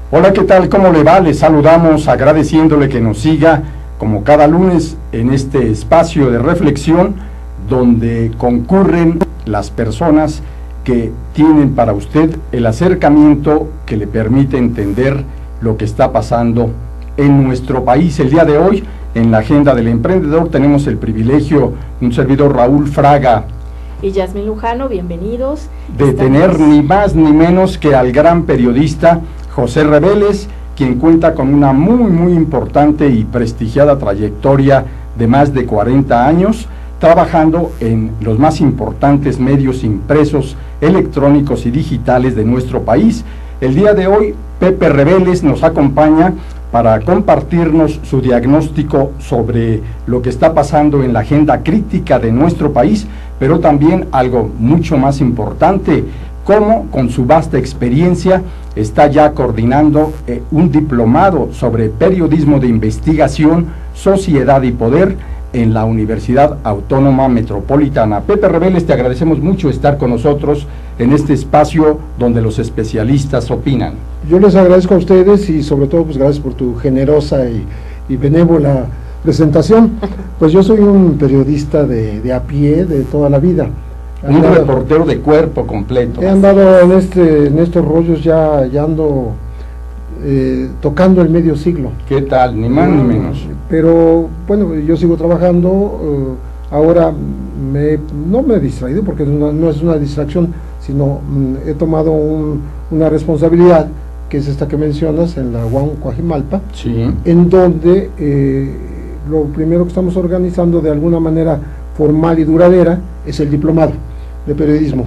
Hola, ¿qué tal? ¿Cómo le va? Le saludamos agradeciéndole que nos siga como cada lunes en este espacio de reflexión donde concurren las personas que tienen para usted el acercamiento que le permite entender lo que está pasando en nuestro país. El día de hoy, en la agenda del emprendedor, tenemos el privilegio, un servidor Raúl Fraga y Yasmín Lujano, bienvenidos. De tener ni más ni menos que al gran periodista José Reveles, quien cuenta con una muy importante y prestigiada trayectoria de más de 40 años, trabajando en los más importantes medios impresos, electrónicos y digitales de nuestro país. El día de hoy, Pepe Reveles nos acompaña para compartirnos su diagnóstico sobre lo que está pasando en la agenda crítica de nuestro país, pero también algo mucho más importante, cómo con su vasta experiencia está ya coordinando un diplomado sobre periodismo de investigación, sociedad y poder en la Universidad Autónoma Metropolitana. Pepe Reveles, te agradecemos mucho estar con nosotros en este espacio donde los especialistas opinan. Yo les agradezco a ustedes y sobre todo pues gracias por tu generosa y benévola presentación. Pues yo soy un periodista de a pie de toda la vida. Un reportero de cuerpo completo. He andado en estos rollos, ya ando tocando el medio siglo. ¿Qué tal? Ni más ni menos. Pero bueno, yo sigo trabajando, ahora no me he distraído porque no es una distracción, sino he tomado una responsabilidad, que es esta que mencionas, en la UAM Coajimalpa, sí, en donde lo primero que estamos organizando de alguna manera formal y duradera es el diplomado de periodismo,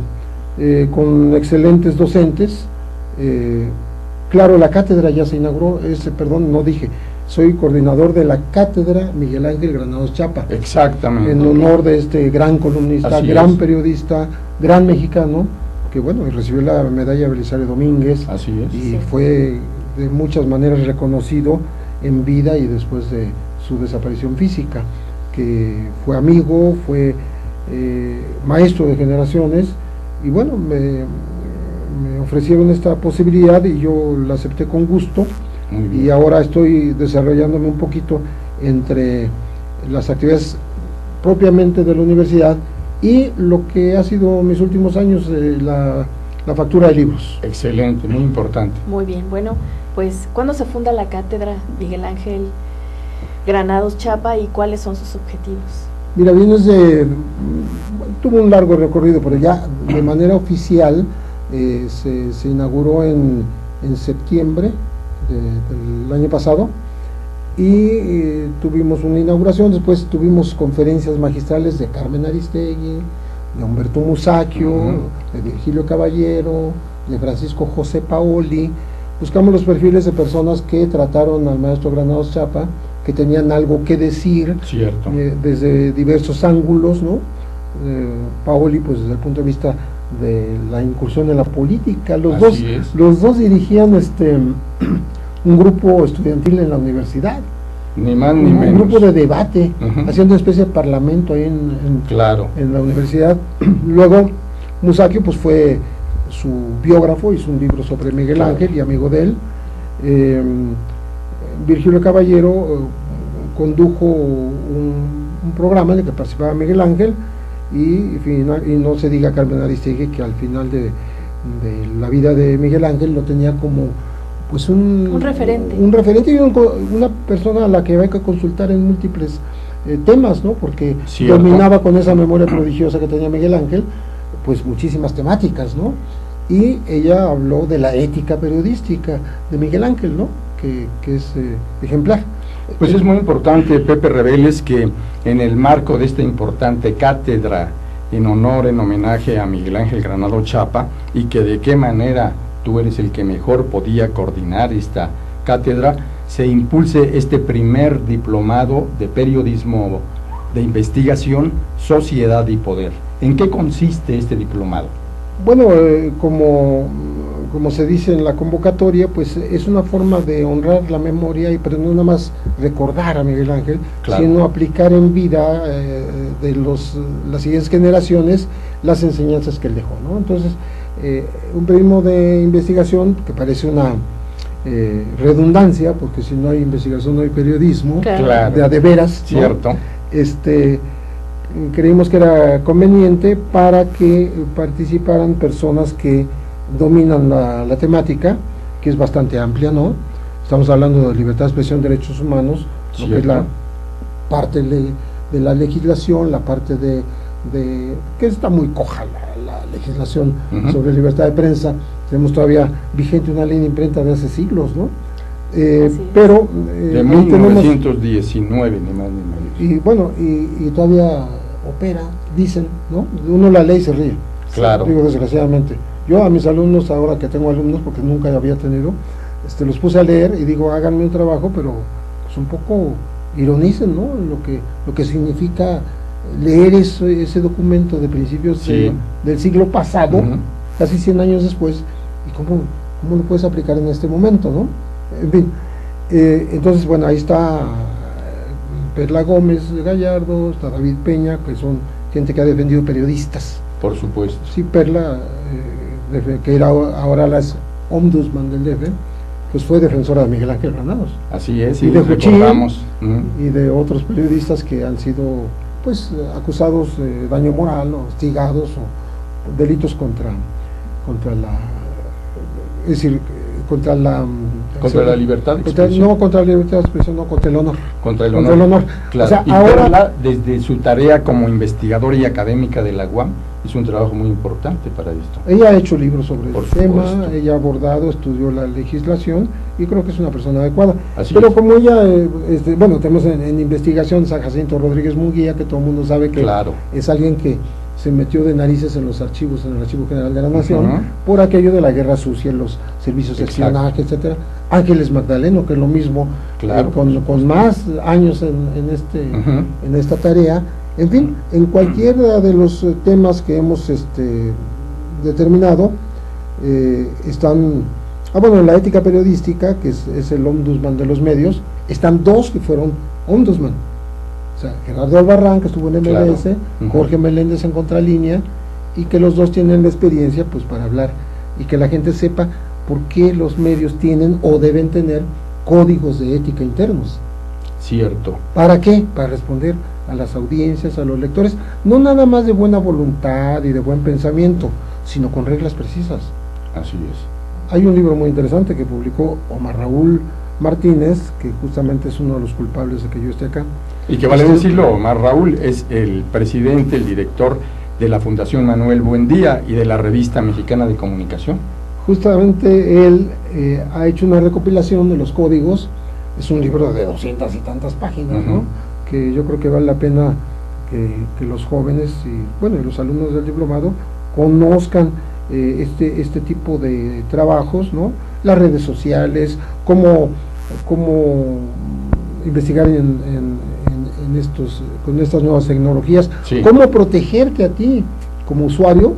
con excelentes docentes. Claro, la cátedra ya se inauguró, soy coordinador de la cátedra Miguel Ángel Granados Chapa. Exactamente. En honor de este gran columnista, así gran es. Periodista, gran mexicano, que bueno, recibió la medalla Belisario Domínguez. Así es. Y fue de muchas maneras reconocido en vida y después de su desaparición física, que fue amigo, fue maestro de generaciones, y bueno, me ofrecieron esta posibilidad y yo la acepté con gusto. Y ahora estoy desarrollándome un poquito entre las actividades propiamente de la universidad y lo que ha sido mis últimos años, la factura de libros. Excelente, muy importante. Muy bien, bueno, pues ¿cuándo se funda la cátedra Miguel Ángel Granados Chapa y cuáles son sus objetivos? Mira, tuvo un largo recorrido, pero ya de manera oficial se inauguró en septiembre del año pasado, y tuvimos una inauguración. Después tuvimos conferencias magistrales de Carmen Aristegui, de Humberto Musacchio, de Virgilio Caballero, de Francisco José Paoli. Buscamos los perfiles de personas que trataron al maestro Granados Chapa, que tenían algo que decir. Cierto. Desde diversos ángulos, ¿no? Paoli, pues desde el punto de vista de la incursión en la política. Los dos dirigían un grupo estudiantil en la universidad, ni más ni menos, un grupo de debate, haciendo una especie de parlamento ahí en la universidad. Luego Musacchio pues fue su biógrafo, hizo un libro sobre Miguel Ángel y amigo de él. Virgilio Caballero condujo un programa en el que participaba Miguel Ángel, y no se diga Carmen Aristegui, que al final de la vida de Miguel Ángel lo tenía como pues un referente y una persona a la que hay que consultar en múltiples temas, ¿no? Porque dominaba con esa memoria prodigiosa que tenía Miguel Ángel, pues muchísimas temáticas, ¿no? Y ella habló de la ética periodística de Miguel Ángel, ¿no? Que es ejemplar. Pues es muy importante, Pepe Reveles, que en el marco de esta importante cátedra en homenaje a Miguel Ángel Granados Chapa, y que de qué manera tú eres el que mejor podía coordinar esta cátedra, se impulse este primer diplomado de periodismo de investigación, sociedad y poder. ¿En qué consiste este diplomado? Bueno, como se dice en la convocatoria, pues es una forma de honrar la memoria, pero no nada más recordar a Miguel Ángel, claro, sino aplicar en vida de las siguientes generaciones las enseñanzas que él dejó, ¿no? Entonces, un periodismo de investigación que parece redundancia, porque si no hay investigación no hay periodismo, Claro. de a de veras, ¿no? Cierto. Creímos que era conveniente para que participaran personas que dominan la temática, que es bastante amplia, ¿no? Estamos hablando de libertad de expresión, derechos humanos, lo que es la parte de la legislación, la parte de que está muy coja la legislación sobre libertad de prensa. Tenemos todavía vigente una ley de imprenta de hace siglos, ¿no? Pero de 1919, ni más ni menos. Y bueno, y todavía opera, dicen, ¿no? Uno la ley se ríe. Claro. Digo, desgraciadamente. Yo a mis alumnos, ahora que tengo alumnos, porque nunca había tenido, los puse a leer y digo, háganme un trabajo, pero pues un poco ironicen, ¿no? Lo que significa leer ese documento de principios del siglo pasado, casi 100 años después, y cómo lo puedes aplicar en este momento, ¿no? En fin, entonces, bueno, ahí está Perla Gómez Gallardo, está David Peña, que son gente que ha defendido periodistas. Por supuesto. Sí, Perla, que era ahora la ombudsman del DF, pues fue defensora de Miguel Ángel Granados. Así es, y de Juchín, recordamos. Y de otros periodistas que han sido pues acusados de daño moral o hostigados o delitos contra la, es decir, contra la libertad de expresión. No contra la libertad de expresión, no, contra el honor. Contra el honor. Claro. O sea, y ahora, Perla, desde su tarea como investigadora y académica de la UAM, hizo un trabajo muy importante para esto. Ella ha hecho libros sobre el tema, supuesto. ella ha abordado, estudió la legislación y creo que es una persona adecuada. Así Pero es. como ella, bueno, tenemos en investigación San Jacinto Rodríguez Munguía, que todo el mundo sabe que es alguien que se metió de narices en los archivos, en el Archivo General de la Nación, por aquello de la guerra sucia, los servicios de espionaje, etcétera. Ángeles Magdaleno, que es lo mismo, con más años en esta tarea. En fin, en cualquiera de los temas que hemos determinado, están, bueno, la ética periodística, que es el ombudsman de los medios, están dos que fueron ombudsman. O sea, Gerardo Albarrán, que estuvo en MBS, Jorge Meléndez en Contralínea, y que los dos tienen la experiencia pues para hablar, y que la gente sepa por qué los medios tienen o deben tener códigos de ética internos. Cierto. ¿Para qué? Para responder a las audiencias, a los lectores, no nada más de buena voluntad y de buen pensamiento, sino con reglas precisas. Así es. Hay un libro muy interesante que publicó Omar Raúl Martínez, que justamente es uno de los culpables de que yo esté acá. Y que vale decirlo, Omar Raúl es el presidente, el director de la Fundación Manuel Buendía y de la Revista Mexicana de Comunicación. Justamente él ha hecho una recopilación de los códigos. Es un libro de 200 y tantas páginas, ¿no? Que yo creo que vale la pena que los jóvenes y bueno, los alumnos del diplomado conozcan este tipo de trabajos, ¿no? Las redes sociales, cómo investigar con estas nuevas tecnologías, cómo protegerte a ti como usuario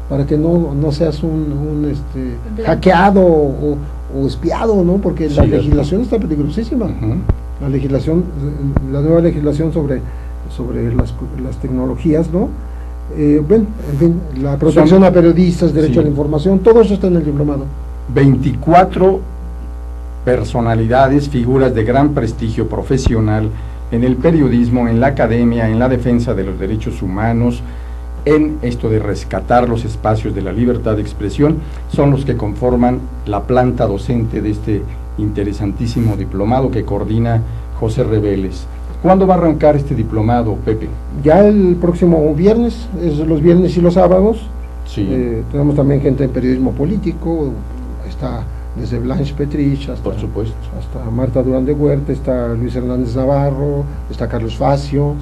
para que no seas un hackeado o espiado, ¿no? Porque la legislación está peligrosísima. La nueva legislación sobre las tecnologías, ¿no? Bueno, en fin, la protección a periodistas, derecho a la información, todo eso está en el diplomado. 24 personalidades, figuras de gran prestigio profesional en el periodismo, en la academia, en la defensa de los derechos humanos, en esto de rescatar los espacios de la libertad de expresión, son los que conforman la planta docente de este interesantísimo diplomado que coordina José Reveles. ¿Cuándo va a arrancar este diplomado, Pepe? Ya el próximo viernes, es los viernes y los sábados. Sí. Tenemos también gente en periodismo político, está desde Blanche Petrich hasta, por supuesto, hasta Marta Durán de Huerta, está Luis Hernández Navarro, está Carlos Facio,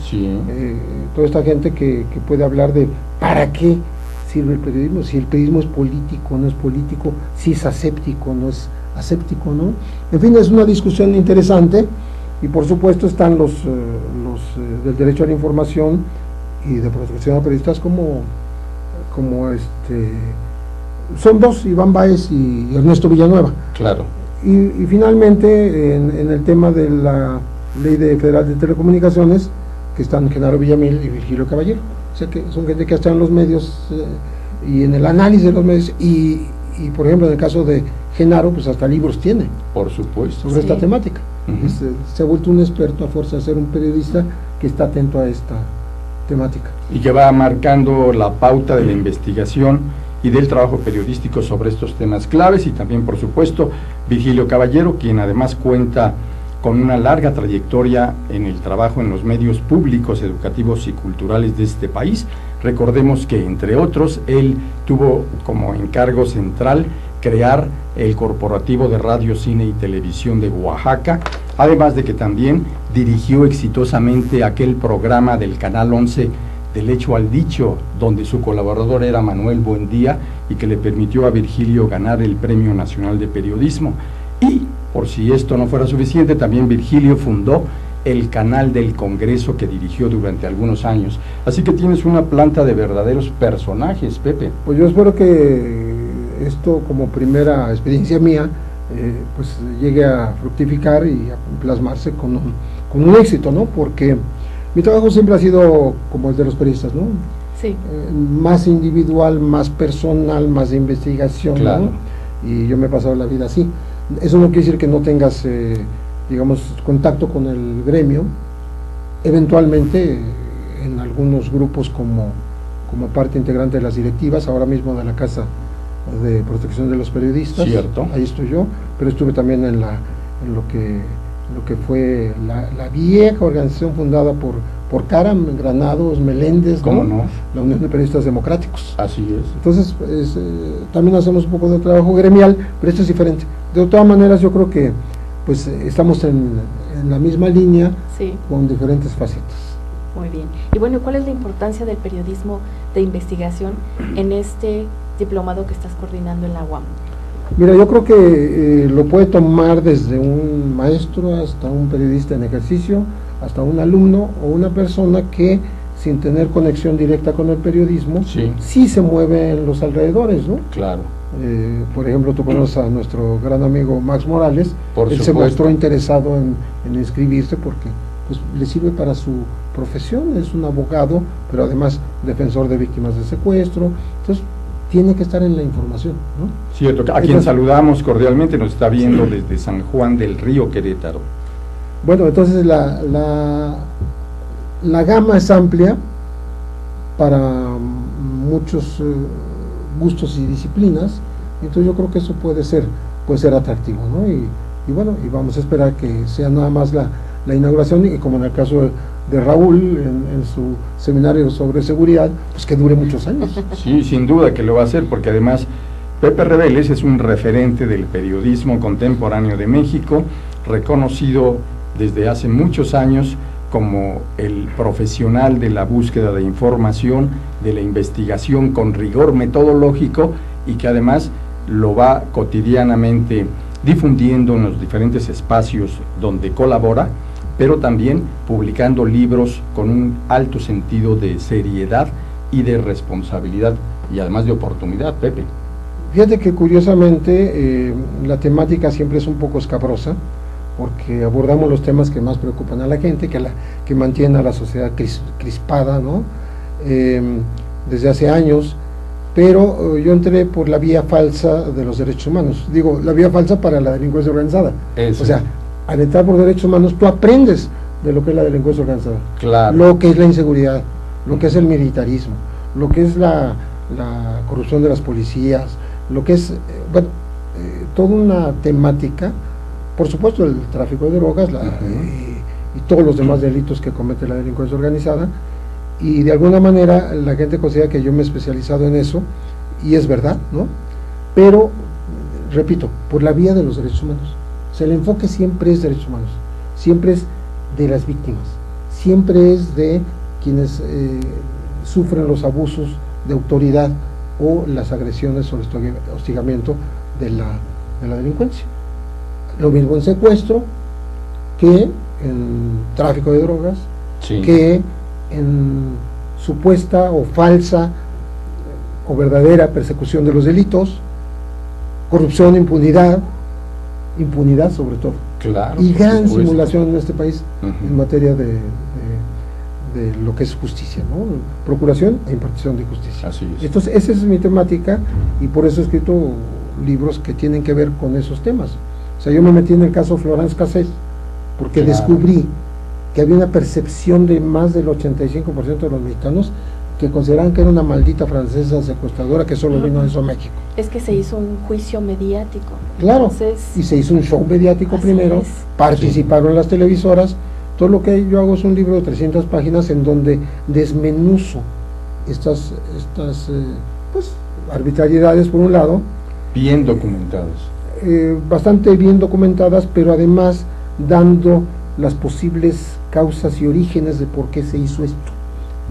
toda esta gente que puede hablar de para qué sirve el periodismo, si el periodismo es político, no es político, si es aséptico, no es aséptico, ¿no? En fin, es una discusión interesante. Y por supuesto están los del derecho a la información y de protección a periodistas como son dos, Iván Báez y Ernesto Villanueva. Claro. Y finalmente en el tema de la Ley Federal de Telecomunicaciones, que están Genaro Villamil y Virgilio Caballero. O sea que son gente que está en los medios y en el análisis de los medios y y por ejemplo en el caso de Genaro, pues hasta libros tiene Por supuesto. sobre esta Sí. temática. Se ha vuelto un experto a fuerza de ser un periodista que está atento a esta temática. Y que va marcando la pauta de la investigación y del trabajo periodístico sobre estos temas claves, y también, por supuesto, Virgilio Caballero, quien además cuenta con una larga trayectoria en el trabajo en los medios públicos, educativos y culturales de este país. Recordemos que, entre otros, él tuvo como encargo central crear el Corporativo de Radio, Cine y Televisión de Oaxaca, además de que también dirigió exitosamente aquel programa del Canal 11, Del Hecho al Dicho, donde su colaborador era Manuel Buendía, y que le permitió a Virgilio ganar el Premio Nacional de Periodismo. Y, por si esto no fuera suficiente, también Virgilio fundó el Canal del Congreso, que dirigió durante algunos años. Así que tienes una planta de verdaderos personajes, Pepe. Pues yo espero que esto, como primera experiencia mía, pues llegue a fructificar y a plasmarse con un éxito, ¿no? Porque mi trabajo siempre ha sido como el de los periodistas, ¿no? Sí. Más individual, más personal, más de investigación, Claro. ¿no? Y yo me he pasado la vida así. Eso no quiere decir que no tengas, digamos, contacto con el gremio, eventualmente en algunos grupos como parte integrante de las directivas, ahora mismo de la Casa de Protección de los Periodistas. Cierto. Ahí estoy yo, pero estuve también en lo que fue la vieja organización fundada por Caram, Granados, Meléndez, ¿Cómo no? La Unión de Periodistas Democráticos. Así es. Entonces, también hacemos un poco de trabajo gremial, pero esto es diferente. De todas maneras, yo creo que pues estamos en la misma línea, Sí, con diferentes facetas. muy bien. Y bueno, ¿cuál es la importancia del periodismo de investigación en este diplomado que estás coordinando en la UAM? Mira, yo creo que lo puede tomar desde un maestro hasta un periodista en ejercicio, hasta un alumno o una persona que, sin tener conexión directa con el periodismo, Sí. se mueve en los alrededores, ¿no? Claro. Por ejemplo, tú conoces a nuestro gran amigo Max Morales. Por Él se supuesto. mostró interesado en inscribirse porque pues le sirve para su profesión. Es un abogado, pero además defensor de víctimas de secuestro. Entonces tiene que estar en la información, ¿no? Cierto, a quien saludamos cordialmente, nos está viendo desde San Juan del Río, Querétaro. Bueno, entonces la gama es amplia para muchos gustos y disciplinas, entonces yo creo que eso puede ser atractivo, ¿no? Y bueno, y vamos a esperar que sea nada más la inauguración, y como en el caso de Raúl en su seminario sobre seguridad, pues que dure muchos años. Sí, sin duda que lo va a hacer, porque además Pepe Rebeles es un referente del periodismo contemporáneo de México, reconocido desde hace muchos años como el profesional de la búsqueda de información, de la investigación con rigor metodológico, y que además lo va cotidianamente difundiendo en los diferentes espacios donde colabora, pero también publicando libros con un alto sentido de seriedad y de responsabilidad, y además de oportunidad, Pepe. Fíjate que curiosamente la temática siempre es un poco escabrosa, porque abordamos los temas que más preocupan a la gente, que mantienen a la sociedad crispada, ¿no? Desde hace años, pero yo entré por la vía falsa de los derechos humanos. Digo, la vía falsa para la delincuencia organizada. Eso. O sea, al entrar por derechos humanos, tú aprendes de lo que es la delincuencia organizada, Claro. lo que es la inseguridad, lo que es el militarismo, lo que es la corrupción de las policías, lo que es, toda una temática. Por supuesto, el tráfico de drogas y todos los demás delitos que comete la delincuencia organizada, y de alguna manera la gente considera que yo me he especializado en eso, y es verdad, ¿no? Pero, repito, por la vía de los derechos humanos. O sea, el enfoque siempre es derechos humanos, siempre es de las víctimas, siempre es de quienes sufren los abusos de autoridad o las agresiones o el hostigamiento de la delincuencia. Lo mismo en secuestro, que en tráfico de drogas, Sí. que en supuesta o falsa o verdadera persecución de los delitos, corrupción, impunidad sobre todo, Claro, y por gran supuesto. simulación en este país en Ujú. materia de lo que es justicia, ¿no? Procuración e impartición de justicia. Así es. Entonces, esa es mi temática, y por eso he escrito libros que tienen que ver con esos temas. O sea, yo me metí en el caso Florence Cassés porque descubrí que había una percepción de más del 85% de los mexicanos que consideraban que era una maldita francesa secuestradora que solo vino a eso a México. Es que se hizo un juicio mediático. Claro, Entonces, y se hizo un show mediático primero, es. participaron las televisoras. Todo lo que yo hago es un libro de 300 páginas en donde desmenuzo estas pues, arbitrariedades por un lado. Bien documentados. Bastante bien documentadas, pero además dando las posibles causas y orígenes de por qué se hizo esto,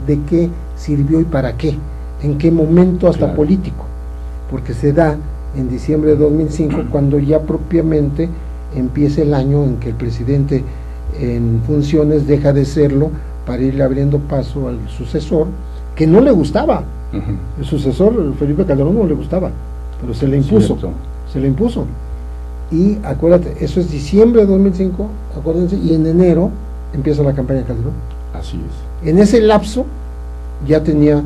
de qué sirvió y para qué, en qué momento hasta político, porque se da en diciembre de 2005 cuando ya propiamente empieza el año en que el presidente en funciones deja de serlo para irle abriendo paso al sucesor, que no le gustaba. El sucesor, Felipe Calderón, no le gustaba, pero se le impuso. Se le impuso. Y acuérdate, eso es diciembre de 2005, acuérdense, y en enero empieza la campaña de Calderón. Así es. En ese lapso ya tenía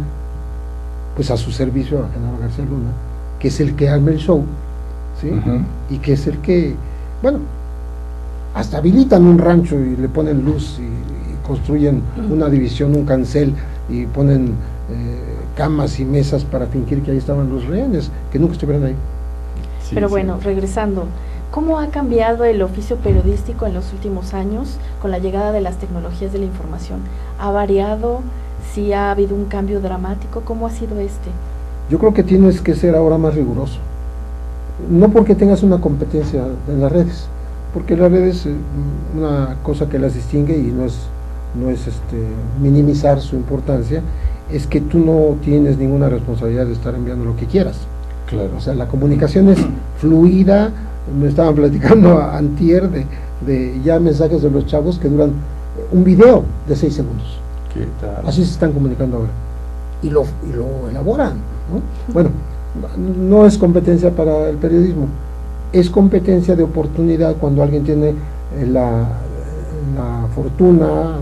pues a su servicio a Genaro García Luna, que es el que arma el show, ¿sí? Y que es el que, bueno, hasta habilitan un rancho y le ponen luz y construyen una división, un cancel, y ponen camas y mesas para fingir que ahí estaban los rehenes, que nunca estuvieron ahí. Sí, pero bueno, regresando, ¿cómo ha cambiado el oficio periodístico en los últimos años con la llegada de las tecnologías de la información? ¿Ha variado? ¿Sí ha habido un cambio dramático? ¿Cómo ha sido este? Yo creo que tienes que ser ahora más riguroso. No porque tengas una competencia en las redes, porque las redes, una cosa que las distingue, y no es minimizar su importancia, es que tú no tienes ninguna responsabilidad de estar enviando lo que quieras. Claro. O sea, la comunicación es fluida. Me estaban platicando antier de ya mensajes de los chavos que duran un video de 6 segundos. ¿Qué tal? Así se están comunicando ahora. Y lo elaboran, ¿no? Bueno, no es competencia para el periodismo, es competencia de oportunidad cuando alguien tiene la fortuna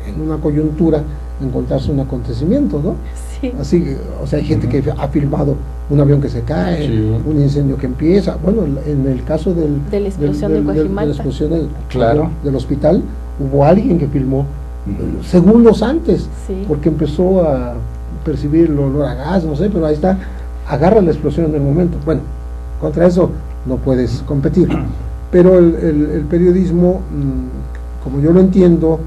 en una coyuntura de encontrarse un acontecimiento, ¿no? Sí. Así, o sea, hay gente que ha filmado un avión que se cae, un incendio que empieza. Bueno, en el caso de la explosión de Coajimalpa, del hospital, hubo alguien que filmó segundos antes, porque empezó a percibir el olor a gas, no sé, pero ahí está, agarra la explosión en el momento. Bueno, contra eso no puedes competir, pero el periodismo, como yo lo entiendo,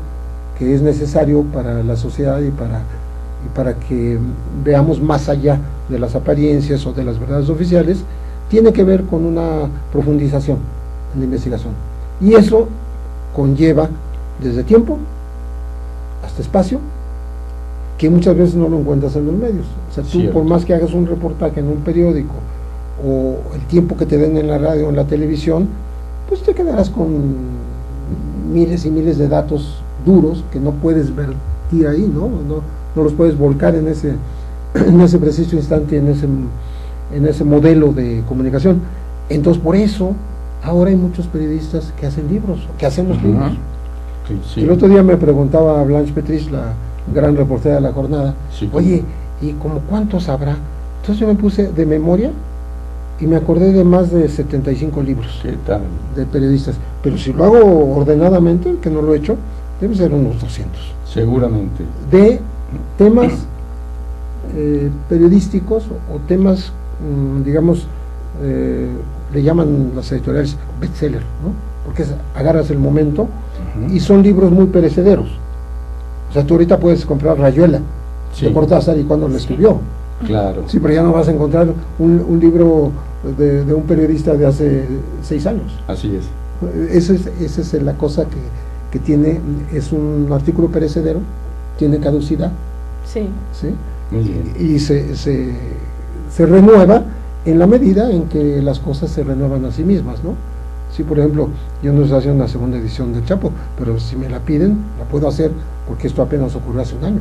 que es necesario para la sociedad y para que veamos más allá de las apariencias o de las verdades oficiales, tiene que ver con una profundización en la investigación, y eso conlleva desde tiempo hasta espacio, que muchas veces no lo encuentras en los medios. O sea, tú por más que hagas un reportaje en un periódico o el tiempo que te den en la radio o en la televisión, pues te quedarás con miles y miles de datos duros que no puedes vertir ahí, no los puedes volcar en ese preciso instante, en ese modelo de comunicación. Entonces, por eso ahora hay muchos periodistas que hacen libros, que hacemos libros. Sí. El otro día me preguntaba Blanche Petrich, la gran reportera de La Jornada, oye, ¿y como cuántos habrá? Entonces yo me puse de memoria y me acordé de más de 75 libros. ¿Qué tal? De periodistas, pero si lo hago ordenadamente, que no lo he hecho, debe ser unos 200. Seguramente. De temas periodísticos o temas, digamos, le llaman las editoriales bestseller, ¿no? Porque agarras el momento y son libros muy perecederos. O sea, tú ahorita puedes comprar Rayuela de Cortázar y cuando lo escribió. Claro. Sí, pero ya no vas a encontrar un libro de un periodista de hace 6 años. Así es. Esa es la cosa que tiene, es un artículo perecedero, tiene caducidad. Sí. Muy bien. Y se renueva en la medida en que las cosas se renuevan a sí mismas, ¿no? Sí, por ejemplo, yo no estoy haciendo una segunda edición del Chapo, pero si me la piden, la puedo hacer, porque esto apenas ocurrió hace un año.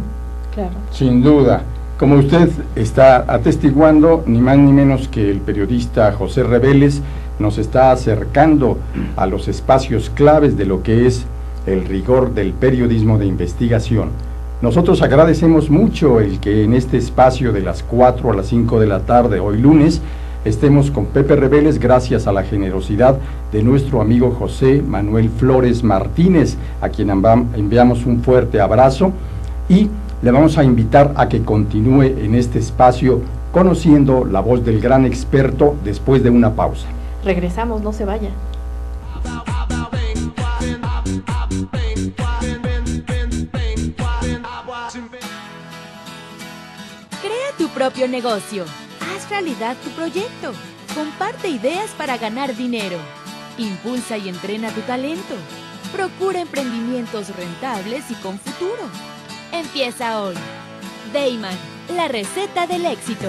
Claro. Sin duda. Como usted está atestiguando, ni más ni menos que el periodista José Reveles nos está acercando a los espacios claves de lo que es el rigor del periodismo de investigación. Nosotros agradecemos mucho el que en este espacio de las 4 a las 5 de la tarde, hoy lunes, estemos con Pepe Rebeles gracias a la generosidad de nuestro amigo José Manuel Flores Martínez, a quien enviamos un fuerte abrazo, y le vamos a invitar a que continúe en este espacio conociendo la voz del gran experto después de una pausa. Regresamos, no se vaya. Crea tu propio negocio. Haz realidad tu proyecto. Comparte ideas para ganar dinero. Impulsa y entrena tu talento. Procura emprendimientos rentables y con futuro. Empieza hoy. Dayman, la receta del éxito.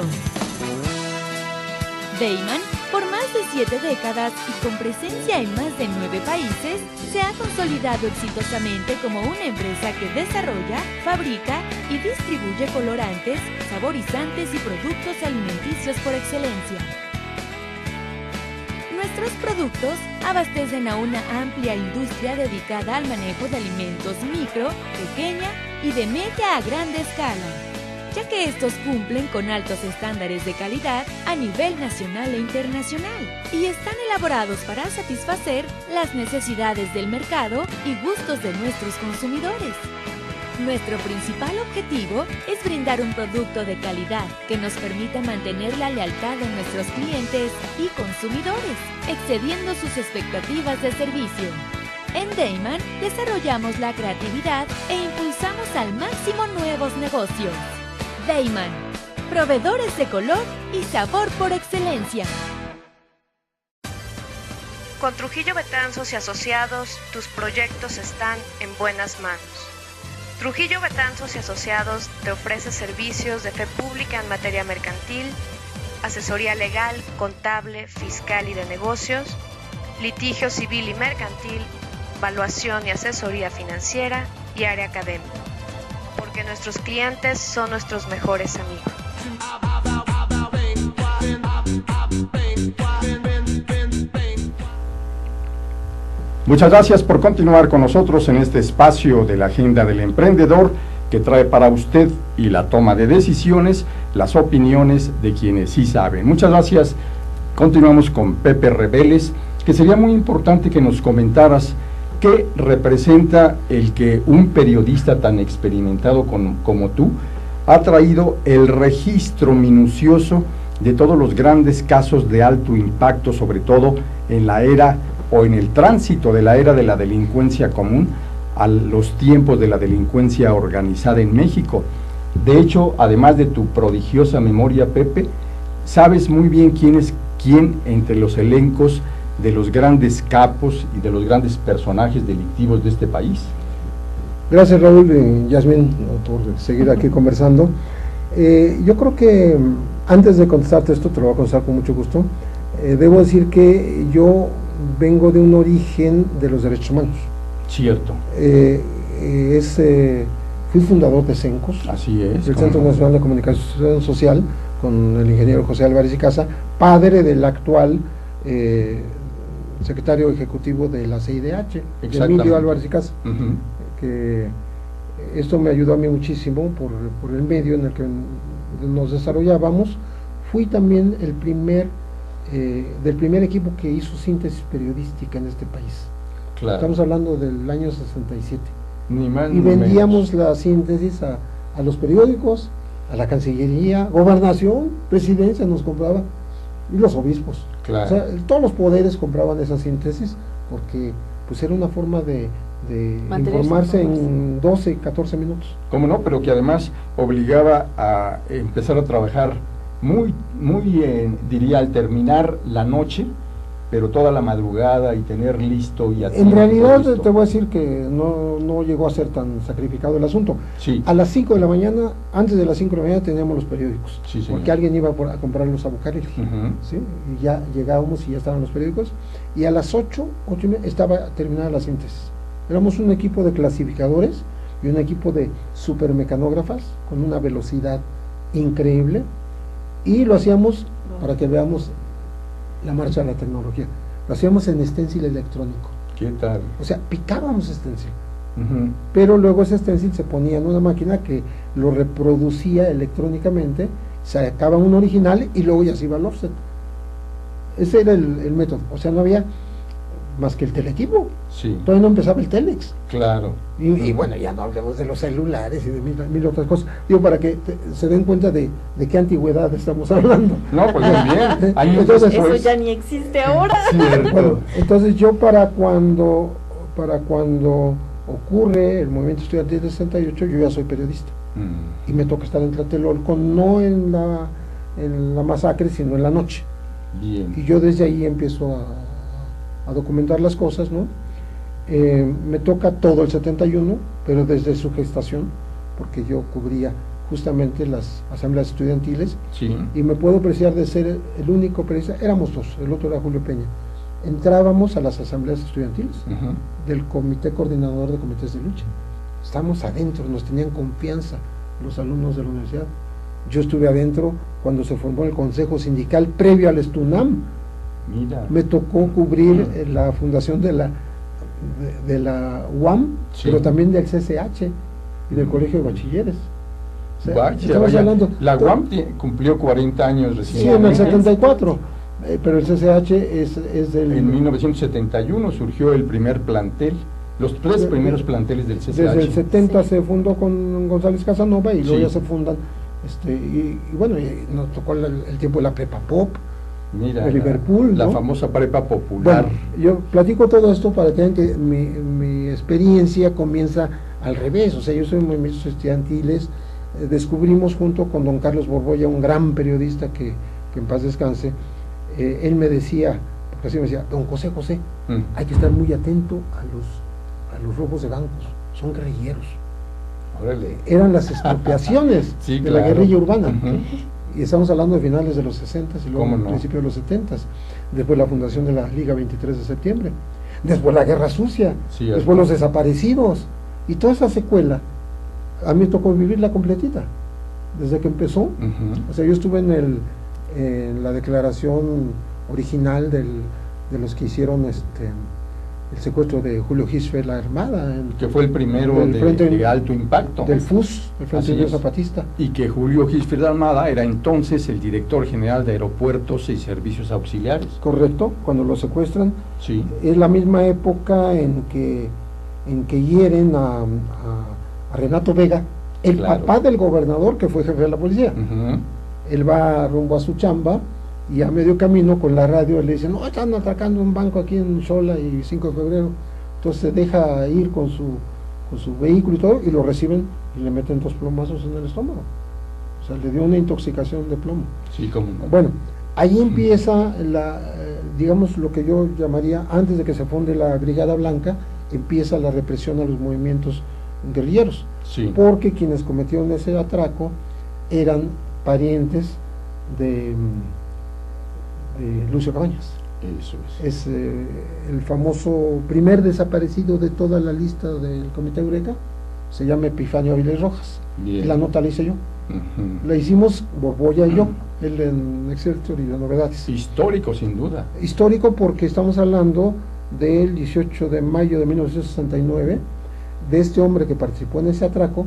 Dayman, por más de 7 décadas y con presencia en más de 9 países, se ha consolidado exitosamente como una empresa que desarrolla, fabrica y distribuye colorantes, saborizantes y productos alimenticios por excelencia. Nuestros productos abastecen a una amplia industria dedicada al manejo de alimentos micro, pequeña y de media a grande escala, ya que estos cumplen con altos estándares de calidad a nivel nacional e internacional y están elaborados para satisfacer las necesidades del mercado y gustos de nuestros consumidores. Nuestro principal objetivo es brindar un producto de calidad que nos permita mantener la lealtad de nuestros clientes y consumidores, excediendo sus expectativas de servicio. En Dayman desarrollamos la creatividad e impulsamos al máximo nuevos negocios. Dayman, proveedores de color y sabor por excelencia. Con Trujillo Betanzos y Asociados, tus proyectos están en buenas manos. Trujillo Betanzos y Asociados te ofrece servicios de fe pública en materia mercantil, asesoría legal, contable, fiscal y de negocios, litigio civil y mercantil, evaluación y asesoría financiera y área académica. Porque nuestros clientes son nuestros mejores amigos. Muchas gracias por continuar con nosotros en este espacio de la Agenda del Emprendedor, que trae para usted y la toma de decisiones las opiniones de quienes sí saben. Muchas gracias. Continuamos con Pepe Rebeles, que sería muy importante que nos comentaras qué representa el que un periodista tan experimentado como tú ha traído el registro minucioso de todos los grandes casos de alto impacto, sobre todo en la era o en el tránsito de la era de la delincuencia común a los tiempos de la delincuencia organizada en México. De hecho, además de tu prodigiosa memoria, Pepe, sabes muy bien quién es quién entre los elencos de los grandes capos y de los grandes personajes delictivos de este país. Gracias, Raúl y Yasmín, por seguir aquí conversando. Yo creo que antes de contestarte esto, te lo voy a contestar con mucho gusto. Debo decir que yo vengo de un origen de los derechos humanos. Cierto. Fui fundador de CENCOS, así es, el Centro Nacional de Comunicación Social, con el ingeniero José Álvarez y Casa, padre del actual secretario ejecutivo de la CIDH, Emilio Álvarez y Casa. Que esto me ayudó a mí muchísimo por el medio en el que nos desarrollábamos. Fui también el del primer equipo que hizo síntesis periodística en este país. Claro. Estamos hablando del año 67. Ni más, y vendíamos la síntesis a los periódicos, a la Cancillería, Gobernación, Presidencia nos compraba, y los obispos. Claro. O sea, todos los poderes compraban esa síntesis porque pues era una forma de informarse en 12, 14 minutos. ¿Cómo no? Pero que además obligaba a empezar a trabajar muy diría, al terminar la noche, pero toda la madrugada y tener listo y en realidad listo. Te voy a decir que no llegó a ser tan sacrificado el asunto. Sí. A las 5 de la mañana, antes de las 5 de la mañana teníamos los periódicos, sí, porque alguien iba a comprarlos a Bucareli, ¿sí? Y ya llegábamos y ya estaban los periódicos, y a las 8:30 estaba terminada la síntesis. Éramos un equipo de clasificadores y un equipo de supermecanógrafas con una velocidad increíble, y lo hacíamos para que veamos la marcha de la tecnología. Lo hacíamos en stencil electrónico. ¿Qué tal? O sea, picábamos stencil. Pero luego ese stencil se ponía en una máquina que lo reproducía electrónicamente, sacaba un original y luego ya se iba al offset. ese era el método, o sea, no había más que el teletipo, Sí, todavía no empezaba el telex, claro. y bueno, ya no hablemos de los celulares y de mil otras cosas, digo, para que se den cuenta de qué antigüedad estamos hablando. No, pues muy bien. Años Entonces, Eso después, ya ni existe ahora. cierto. Bueno, entonces yo para cuando ocurre el movimiento estudiantil de 68, yo ya soy periodista, y me toca estar en Tlatelolco, no en la masacre, sino en la noche, Bien. y yo desde ahí empiezo a documentar las cosas, ¿no? Me toca todo el 71, pero desde su gestación, porque yo cubría justamente las asambleas estudiantiles, Sí. y me puedo apreciar de ser el único periodista, éramos dos, el otro era Julio Peña. Entrábamos a las asambleas estudiantiles Ujú. del Comité Coordinador de Comités de Lucha. Estábamos adentro, nos tenían confianza los alumnos de la universidad. Yo estuve adentro cuando se formó el Consejo Sindical previo al Estunam. Mira. Me tocó cubrir la fundación de la UAM, Sí. pero también del CCH y del Colegio de Bachilleres. O sea, Vaya, estamos vaya. hablando, La UAM cumplió 40 años sí, en el recientemente. 74, pero el CCH es del... En 1971 surgió el primer plantel, los tres primeros planteles del CCH. Desde el 70 Sí. se fundó con González Casanova y luego Sí. ya se fundan, y bueno, y nos tocó el tiempo de la prepa pop. Mira, de Liverpool, la ¿no? famosa prepa popular. Bueno, yo platico todo esto para que vean que mi experiencia comienza al revés, o sea, yo soy en movimientos estudiantiles, descubrimos junto con don Carlos Borbolla, un gran periodista que en paz descanse, él me decía, porque así me decía, don José, hay que estar muy atento a los robos de bancos, son guerrilleros. Órale. Eran las expropiaciones Sí, de la claro. guerrilla urbana. Ujú. Y estamos hablando de finales de los 60 y luego ¿Cómo no? principios de los 70, después la fundación de la Liga 23 de septiembre, después la Guerra Sucia, Cierto. después los desaparecidos, y toda esa secuela, a mí me tocó vivirla completita, desde que empezó. Ujú. O sea, yo estuve en la declaración original de los que hicieron el secuestro de Julio Gisfer, la Armada, Que fue el primero del Frente de alto impacto. del FUS, el Frente Así Unión es. Zapatista. Y que Julio Gisfer de Almada era entonces el director general de Aeropuertos y Servicios Auxiliares. Correcto, cuando lo secuestran, Sí. es la misma época en que hieren a Renato Vega, el Claro. papá del gobernador que fue jefe de la policía. Ujú. Él va rumbo a su chamba y a medio camino con la radio le dicen, no, están atacando un banco aquí en Xola y 5 de febrero. Entonces se deja ir con su vehículo y todo, y lo reciben y le meten 2 plomazos en el estómago. O sea, le dio una intoxicación de plomo. Sí, como no. Bueno, ahí empieza digamos, lo que yo llamaría, antes de que se funde la Brigada Blanca, empieza la represión a los movimientos guerrilleros, Sí. porque quienes cometieron ese atraco eran parientes de Lucio Cabañas. Eso es. Es el famoso primer desaparecido de toda la lista del Comité Eureka, se llama Epifanio Avilés Rojas. Bien. La nota la hice yo. Ujú. La hicimos Borbolla y yo, él en Excelsior y de Novedades. Histórico, sin duda. Histórico porque estamos hablando del 18 de mayo de 1969, de este hombre que participó en ese atraco,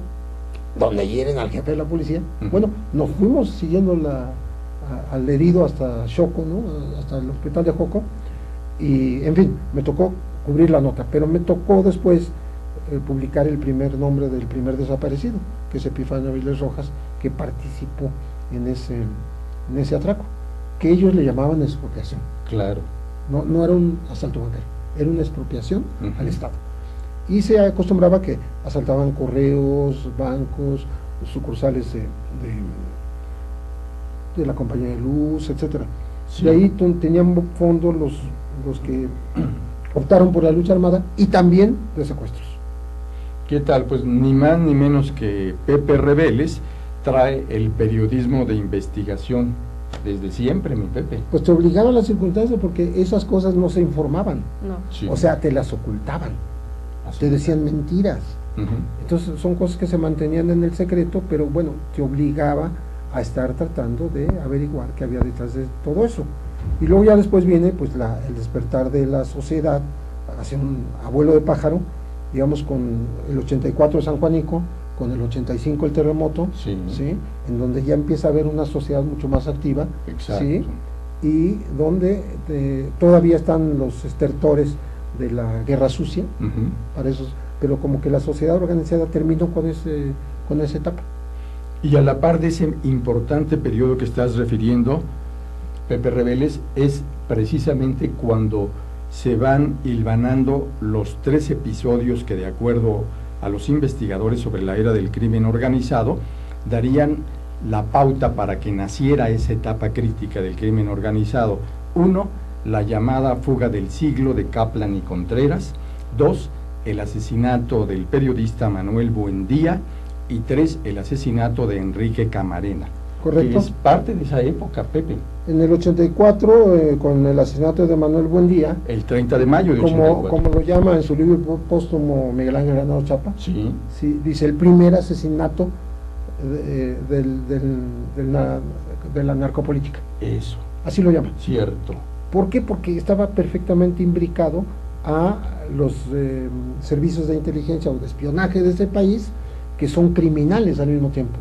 donde hieren al jefe de la policía. Ujú. Bueno, nos fuimos siguiendo al herido hasta Xoco, ¿no? Hasta el hospital de Joco, y en fin, me tocó cubrir la nota, pero me tocó después publicar el primer nombre del primer desaparecido, que es Epifanio Avilés Rojas, que participó en ese atraco, que ellos le llamaban expropiación. Claro. No era un asalto bancario, era una expropiación Ujú. al Estado. Y se acostumbraba que asaltaban correos, bancos, sucursales de la compañía de luz, etcétera. Sí. De ahí tenían fondo los que optaron por la lucha armada y también de secuestros. ¿Qué tal? Pues ni más ni menos que Pepe Rebeles trae el periodismo de investigación desde siempre, mi Pepe. Pues te obligaban las circunstancias porque esas cosas no se informaban, No. Sí. o sea, te las ocultaban, Así te es. decían mentiras. Ujú. Entonces son cosas que se mantenían en el secreto, pero bueno, te obligaba a estar tratando de averiguar qué había detrás de todo eso. Y luego ya después viene pues el despertar de la sociedad, hacia un abuelo de pájaro, digamos con el 84 de San Juanico, con el 85 el terremoto, Sí. ¿sí? En donde ya empieza a haber una sociedad mucho más activa, Exacto. ¿sí? y donde todavía están los estertores de la guerra sucia, para esos, pero como que la sociedad organizada terminó con esa etapa. Y a la par de ese importante periodo que estás refiriendo, Pepe Rebeles, es precisamente cuando se van hilvanando los 3 episodios que, de acuerdo a los investigadores sobre la era del crimen organizado, darían la pauta para que naciera esa etapa crítica del crimen organizado. 1, la llamada fuga del siglo de Kaplan y Contreras. 2, el asesinato del periodista Manuel Buendía. Y 3, el asesinato de Enrique Camarena. Correcto. Que es parte de esa época, Pepe. En el 84, con el asesinato de Manuel Buendía, el 30 de mayo de 84. Como lo llama en su libro póstumo Miguel Ángel Granados Chapa, sí, dice el primer asesinato de la narcopolítica. Eso. Así lo llama. Cierto. ¿Por qué? Porque estaba perfectamente imbricado a los servicios de inteligencia o de espionaje de ese país, que son criminales al mismo tiempo.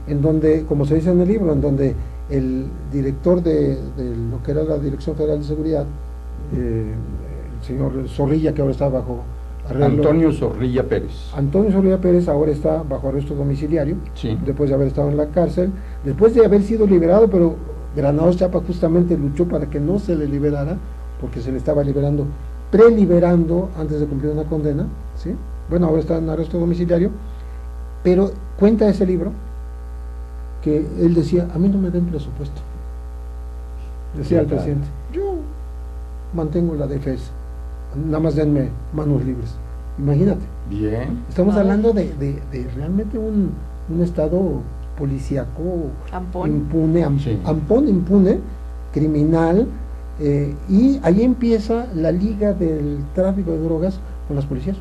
En donde, como se dice en el libro, en donde el director de lo que era la Dirección Federal de Seguridad, el señor Zorrilla, que ahora está bajo arreglo, Antonio Zorrilla Pérez. Antonio Zorrilla Pérez ahora está bajo arresto domiciliario, sí, después de haber estado en la cárcel, después de haber sido liberado, pero Granados Chapa justamente luchó para que no se le liberara, porque se le estaba preliberando antes de cumplir una condena, ¿sí? Bueno, ahora está en arresto domiciliario, pero cuenta ese libro que él decía, a mí no me den presupuesto, decía al presidente, yo mantengo la defensa, nada más denme manos libres. Imagínate. Bien. Estamos hablando de realmente un estado policíaco impune, impune, criminal, y ahí empieza la liga del tráfico de drogas con las policías.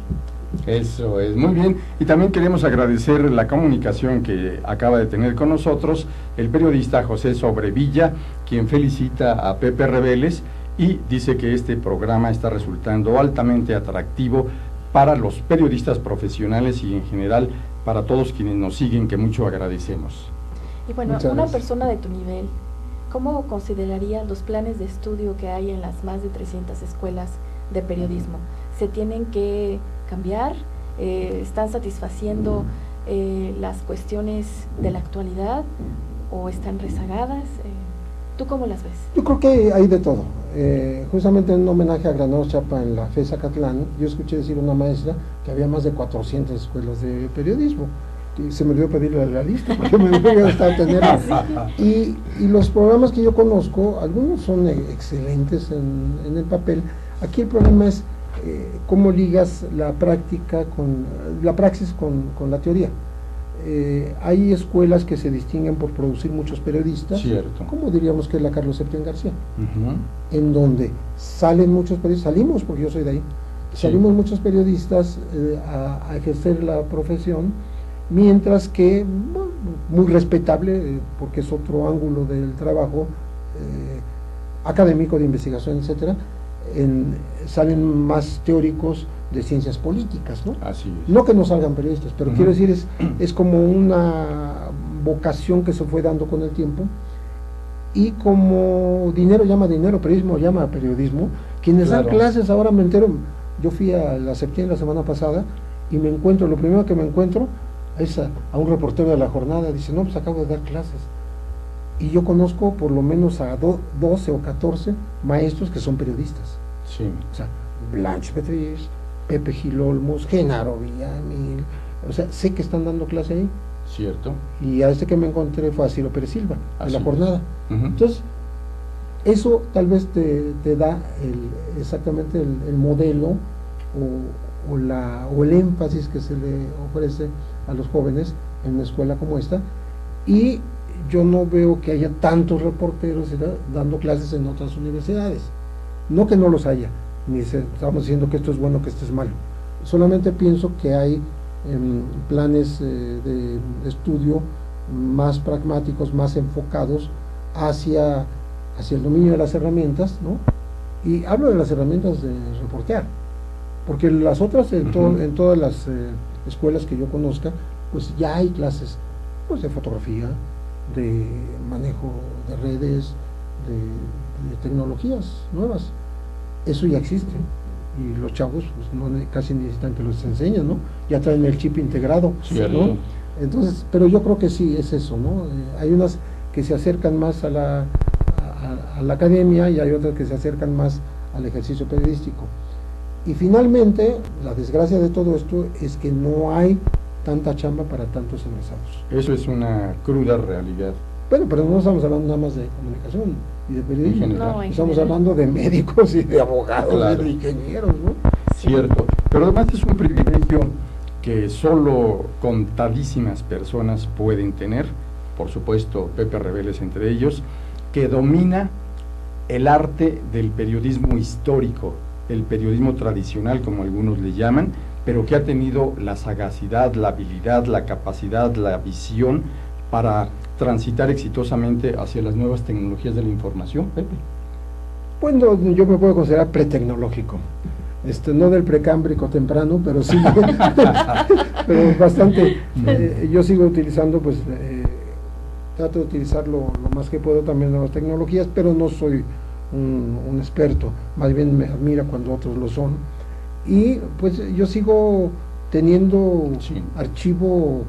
Eso es, muy bien. Y también queremos agradecer la comunicación que acaba de tener con nosotros el periodista José Sobrevilla, quien felicita a Pepe Rebeles y dice que este programa está resultando altamente atractivo para los periodistas profesionales y en general para todos quienes nos siguen, que mucho agradecemos. Y bueno, una persona de tu nivel, ¿cómo consideraría los planes de estudio que hay en las más de 300 escuelas de periodismo? ¿Se tienen que cambiar? ¿Están satisfaciendo las cuestiones de la actualidad o están rezagadas? ¿Tú cómo las ves? Yo creo que hay de todo. Justamente en un homenaje a Granados Chapa en la FES Zacatlán, yo escuché decir a una maestra que había más de 400 escuelas de periodismo. Y se me olvidó pedirle la lista porque me dijo que estaba tenerla. Y los programas que yo conozco, algunos son excelentes en el papel. Aquí el problema es cómo ligas la práctica la praxis con la teoría. Hay escuelas que se distinguen por producir muchos periodistas, cierto, como diríamos que es la Carlos Septién García, en donde salen muchos periodistas, salimos, porque yo soy de ahí, salimos muchos periodistas a ejercer la profesión, mientras que, bueno, muy respetable, porque es otro ángulo del trabajo académico, de investigación, etcétera, salen más teóricos de ciencias políticas, ¿no? Así es. No que no salgan periodistas, pero quiero decir, es como una vocación que se fue dando con el tiempo, y como dinero llama dinero, periodismo llama periodismo, quienes dan clases, ahora me entero, yo fui a la Septién la semana pasada, y lo primero que me encuentro es a un reportero de La Jornada, dice, no, pues acabo de dar clases, y yo conozco por lo menos a 12 o 14 maestros que son periodistas. Sí. O sea, Blanche Petriz, Pepe Gil Olmos, Genaro Villamil, o sea, sé que están dando clase ahí. Cierto. Y a este que me encontré fue a Ciro Pérez Silva, de La Jornada. Entonces, eso tal vez te da exactamente el modelo o el énfasis que se le ofrece a los jóvenes en una escuela como esta, y yo no veo que haya tantos reporteros dando clases en otras universidades. No que no los haya, ni estamos diciendo que esto es bueno, que esto es malo. Solamente pienso que hay planes de estudio más pragmáticos, más enfocados hacia el dominio de las herramientas, ¿no? Y hablo de las herramientas de reportear, porque las otras, en todas las escuelas que yo conozca, pues ya hay clases, pues, de fotografía, de manejo de redes, tecnologías nuevas. Eso ya existe. Y los chavos pues, casi necesitan que los enseñen, ¿no? Ya traen el chip integrado, ¿no? Entonces, pero yo creo que sí es eso, ¿no? Hay unas que se acercan más a la academia y hay otras que se acercan más al ejercicio periodístico. Y finalmente, la desgracia de todo esto es que no hay tanta chamba para tantos egresados. Eso es una cruda realidad. Bueno, pero no estamos hablando nada más de comunicación y de periodismo, No, estamos hablando de médicos y de abogados, claro, de ingenieros, ¿no? Cierto, pero además es un privilegio que solo contadísimas personas pueden tener, por supuesto Pepe Rebeles entre ellos, que domina el arte del periodismo histórico, el periodismo tradicional como algunos le llaman, pero que ha tenido la sagacidad, la habilidad, la capacidad, la visión para transitar exitosamente hacia las nuevas tecnologías de la información, Pepe. Bueno, yo me puedo considerar pretecnológico, no del precámbrico temprano, pero sí, pero bastante. Yo sigo utilizando, pues, trato de utilizarlo lo más que puedo también nuevas tecnologías, pero no soy un experto, más bien me admira cuando otros lo son. Y pues yo sigo teniendo archivo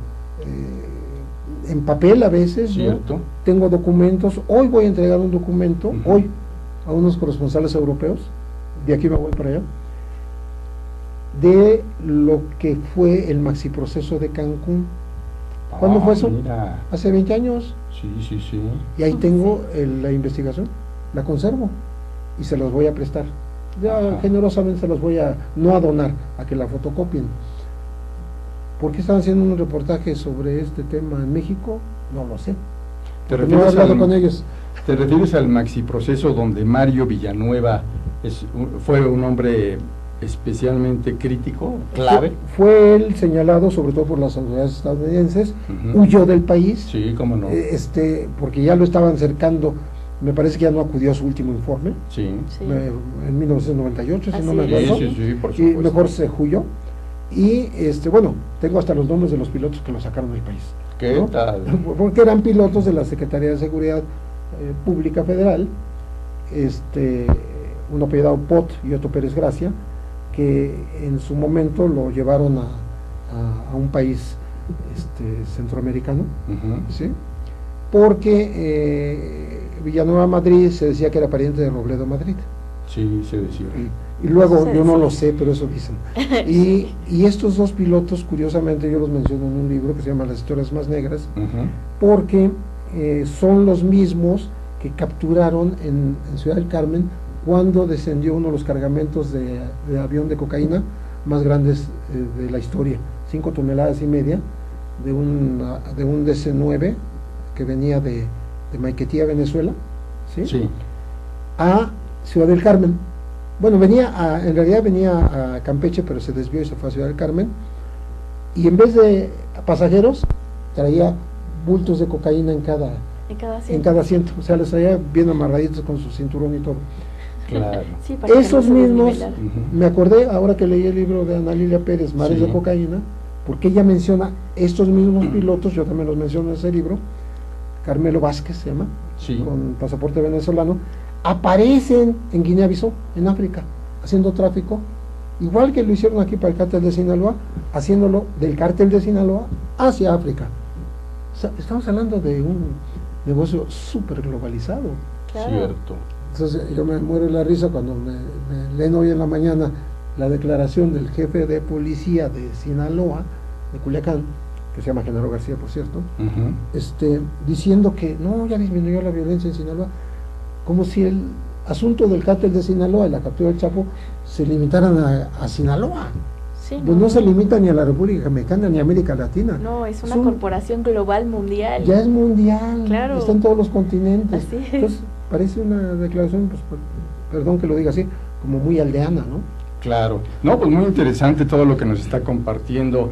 en papel a veces, ¿no? Tengo documentos, hoy voy a entregar un documento, hoy, a unos corresponsales europeos, de aquí me voy para allá, de lo que fue el maxiproceso de Cancún. ¿Cuándo fue eso? Mira. Hace 20 años. Sí. Y ahí tengo la investigación, la conservo y se los voy a prestar. Ya generosamente se los voy a, no a donar, a que la fotocopien. ¿Por qué están haciendo un reportaje sobre este tema en México? No lo sé. No he hablado con ellos. ¿Te refieres al maxiproceso donde Mario Villanueva fue un hombre especialmente crítico, clave? Fue él señalado sobre todo por las autoridades estadounidenses, huyó del país. Sí, cómo no. Porque ya lo estaban cercando, me parece que ya no acudió a su último informe. Sí. En 1998, si no me acuerdo. Sí, por supuesto. Y mejor se huyó. Y bueno, tengo hasta los nombres de los pilotos que lo sacaron del país. ¿Qué tal? Porque eran pilotos de la Secretaría de Seguridad Pública Federal, uno apellidado Pot y otro Pérez Gracia, que en su momento lo llevaron a un país centroamericano, ¿sí? Porque Villanueva Madrid se decía que era pariente de Robledo Madrid. Sí, se decía. Y luego, yo no lo sé, pero eso dicen. Y estos dos pilotos, curiosamente, yo los menciono en un libro que se llama Las historias más negras, porque son los mismos que capturaron en Ciudad del Carmen cuando descendió uno de los cargamentos de avión de cocaína más grandes de la historia, 5,5 toneladas de un DC-9 que venía de Maiquetía, Venezuela, ¿sí? A Ciudad del Carmen. Bueno, en realidad venía a Campeche, pero se desvió y se fue a Ciudad del Carmen, y en vez de pasajeros traía bultos de cocaína en cada asiento, o sea, les traía bien amarraditos con su cinturón y todo. Claro. Sí, esos mismos, me acordé ahora que leí el libro de Ana Lilia Pérez, Mares de Cocaína, porque ella menciona estos mismos pilotos, yo también los menciono en ese libro, Carmelo Vázquez se llama, con pasaporte venezolano, aparecen en Guinea-Bissau, en África, haciendo tráfico, igual que lo hicieron aquí para el cártel de Sinaloa, haciéndolo del cártel de Sinaloa hacia África. O sea, estamos hablando de un negocio súper globalizado. Claro. Cierto. Entonces yo me muero de la risa cuando me leen hoy en la mañana la declaración del jefe de policía de Sinaloa, de Culiacán, que se llama Genaro García, por cierto, diciendo que no, ya disminuyó la violencia en Sinaloa, como si el asunto del cártel de Sinaloa y la captura del Chapo se limitaran a Sinaloa. Sí, pues no se limita ni a la República Mexicana ni a América Latina. No, es una corporación global, mundial. Ya es mundial, claro. Está en todos los continentes. Así es. Entonces parece una declaración, pues, perdón que lo diga así, como muy aldeana, ¿no? Claro. No, pues muy interesante todo lo que nos está compartiendo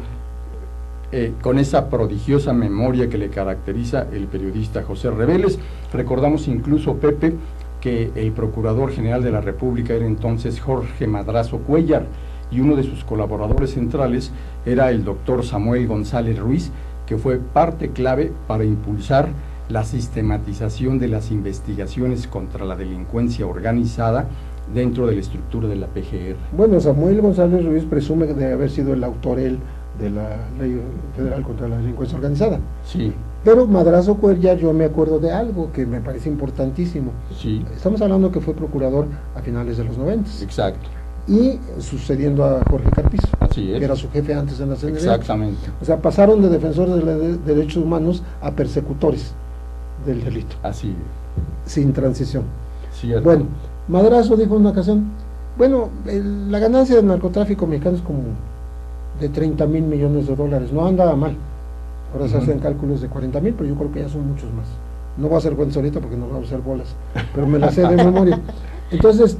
con esa prodigiosa memoria que le caracteriza el periodista José Rebeles. Recordamos incluso, Pepe, que el Procurador General de la República era entonces Jorge Madrazo Cuéllar, y uno de sus colaboradores centrales era el doctor Samuel González Ruiz, que fue parte clave para impulsar la sistematización de las investigaciones contra la delincuencia organizada dentro de la estructura de la PGR? Bueno, Samuel González Ruiz presume de haber sido el autor él de la Ley Federal contra la Delincuencia Organizada. Sí. Pero Madrazo Cuellar, yo me acuerdo de algo que me parece importantísimo. Sí. Estamos hablando que fue procurador a finales de los 90. Exacto. Y sucediendo a Jorge Carpizo, Así es. que era su jefe antes en la CNDH. Exactamente. O sea, pasaron de defensores de los derechos humanos a persecutores del delito, Así sin transición. Cierto. Bueno, Madrazo dijo en una ocasión, bueno, la ganancia del narcotráfico mexicano es como de 30 mil millones de dólares, no andaba mal. Ahora se hacen cálculos de 40 mil, pero yo creo que ya son muchos más. No voy a hacer cuentas ahorita porque no voy a hacer bolas, pero me las sé de memoria. Entonces,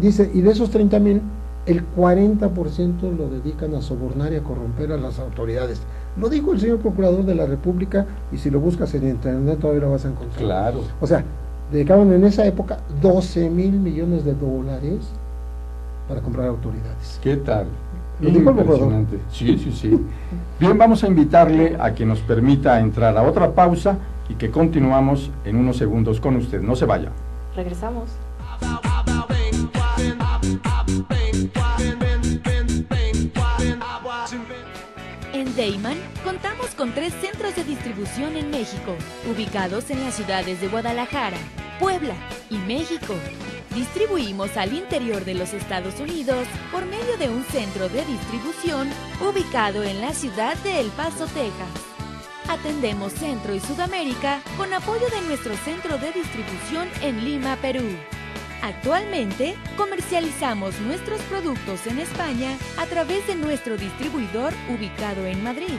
dice, y de esos 30 mil, el 40% lo dedican a sobornar y a corromper a las autoridades. Lo dijo el señor Procurador de la República, y si lo buscas en internet todavía lo vas a encontrar. Claro. O sea, dedicaban en esa época 12 mil millones de dólares para comprar autoridades. ¿Qué tal? Lo dijo el Impresionante. Sí, sí, sí. Bien, vamos a invitarle a que nos permita entrar a otra pausa y que continuamos en unos segundos con usted. No se vaya. Regresamos. En Deiman contamos con 3 centros de distribución en México, ubicados en las ciudades de Guadalajara, Puebla y México. Distribuimos al interior de los Estados Unidos por medio de un centro de distribución ubicado en la ciudad de El Paso, Texas. Atendemos Centro y Sudamérica con apoyo de nuestro centro de distribución en Lima, Perú. Actualmente comercializamos nuestros productos en España a través de nuestro distribuidor ubicado en Madrid,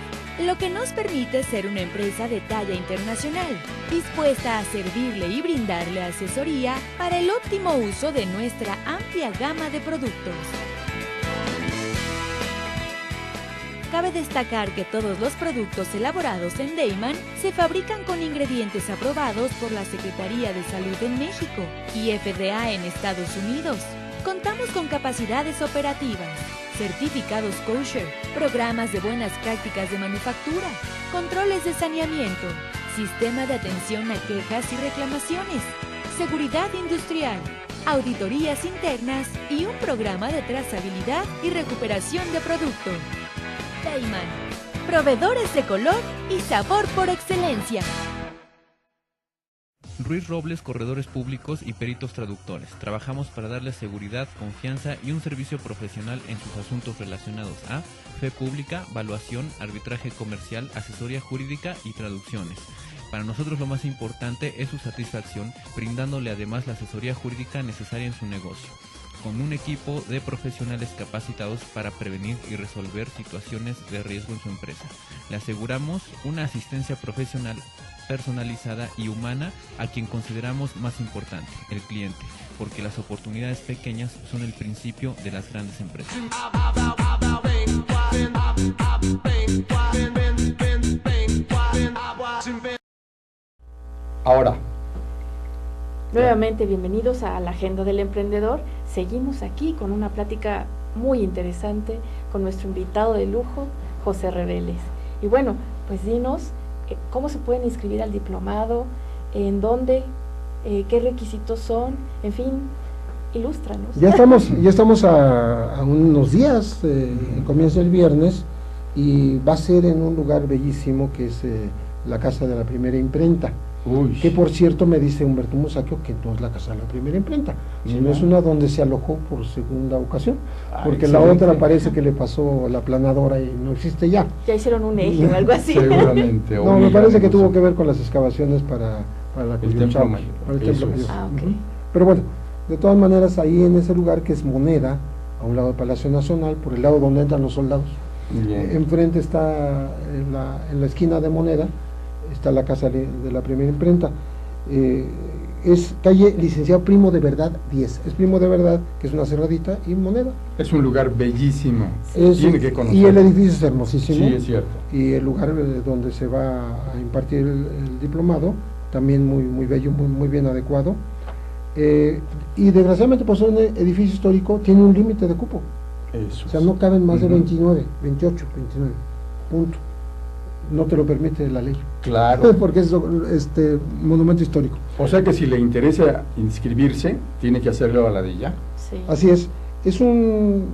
lo que nos permite ser una empresa de talla internacional, dispuesta a servirle y brindarle asesoría para el óptimo uso de nuestra amplia gama de productos. Cabe destacar que todos los productos elaborados en Deiman se fabrican con ingredientes aprobados por la Secretaría de Salud en México y FDA en Estados Unidos. Contamos con capacidades operativas, certificados kosher, programas de buenas prácticas de manufactura, controles de saneamiento, sistema de atención a quejas y reclamaciones, seguridad industrial, auditorías internas y un programa de trazabilidad y recuperación de producto. Deiman, proveedores de color y sabor por excelencia. Ruiz Robles, corredores públicos y peritos traductores. Trabajamos para darles seguridad, confianza y un servicio profesional en sus asuntos relacionados a fe pública, valuación, arbitraje comercial, asesoría jurídica y traducciones. Para nosotros lo más importante es su satisfacción, brindándole además la asesoría jurídica necesaria en su negocio, con un equipo de profesionales capacitados para prevenir y resolver situaciones de riesgo en su empresa. Le aseguramos una asistencia profesional personalizada y humana a quien consideramos más importante, el cliente, porque las oportunidades pequeñas son el principio de las grandes empresas. Ahora, Nuevamente, bienvenidos a la Agenda del Emprendedor. Seguimos aquí con una plática muy interesante con nuestro invitado de lujo, José Reveles. Y bueno, pues dinos cómo se pueden inscribir al diplomado, en dónde, qué requisitos son, en fin, ilústranos. Ya estamos a unos días, comienza el viernes y va a ser en un lugar bellísimo que es la Casa de la Primera Imprenta. uy, Que por cierto me dice Humberto Musacchio que no es la Casa de la Primera Imprenta, sino es una donde se alojó por segunda ocasión, porque la otra parece que le pasó la planadora y no existe ya. Ya hicieron un eje o algo así. seguramente. No, me parece que tuvo que ver con las excavaciones para la El Templo Mayor. para el Templo Eso es. Mayor. Ah, ok. Ujú. Pero bueno, de todas maneras ahí en ese lugar que es Moneda, a un lado del Palacio Nacional, por el lado donde entran los soldados, Bien. enfrente está en la esquina de Moneda, está la Casa de la Primera Imprenta. Es calle Licenciado Primo de Verdad 10, es Primo de Verdad, que es una cerradita, y Moneda. Es un lugar bellísimo. Es- Tiene que conocer. y el edificio es hermosísimo, Sí, es cierto. y el lugar donde se va a impartir el diplomado, también muy bello, muy bien adecuado. Y desgraciadamente, por ser un edificio histórico, tiene un límite de cupo, Eso. o sea, no caben más de Ujú. 28, 29, punto. no te lo permite la ley. Claro. Porque es monumento histórico. O sea que si le interesa inscribirse, tiene que hacerlo a la de ya. Sí. Así es. Es un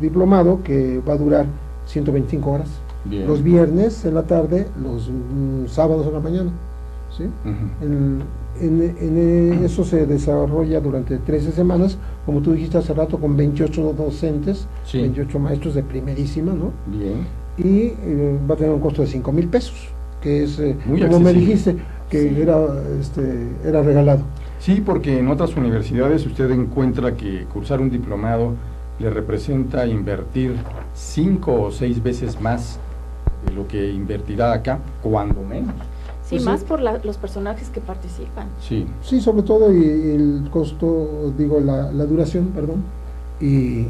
diplomado que va a durar 125 horas. Bien. Los viernes en la tarde, los sábados en la mañana. ¿Sí? Eso se desarrolla durante 13 semanas, como tú dijiste hace rato, con 28 docentes, Sí. 28 maestros de primerísima, ¿no? Bien. Y va a tener un costo de 5,000 pesos, que es, Muy como me accesible. dijiste, que Sí. era regalado. Sí, porque en otras universidades usted encuentra que cursar un diplomado le representa invertir 5 o 6 veces más de lo que invertirá acá, cuando menos. Sí, Pues más sí. por los personajes que participan. Sí. Sí, sobre todo y el costo, digo, la duración, perdón, y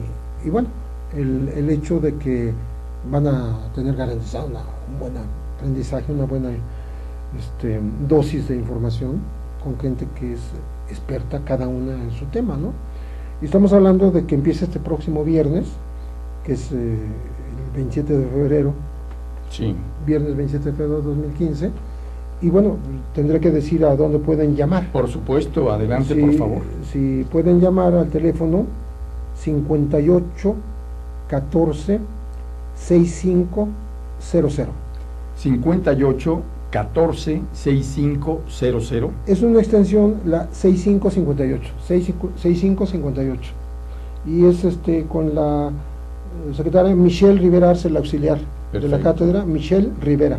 bueno, el hecho de que van a tener garantizado un buen aprendizaje, una buena dosis de información con gente que es experta cada una en su tema, ¿no? Y estamos hablando de que empieza este próximo viernes, que es el 27 de febrero, Sí. viernes 27 de febrero de 2015, y bueno, tendré que decir a dónde pueden llamar. Por supuesto, adelante, Sí, por favor. Si pueden llamar al teléfono 58 14 6500. 58 14 6500. Es una extensión, la 6558, 6558. Y es con la secretaria Michelle Rivera Arce, la auxiliar de la Perfecto. cátedra, Michelle Rivera.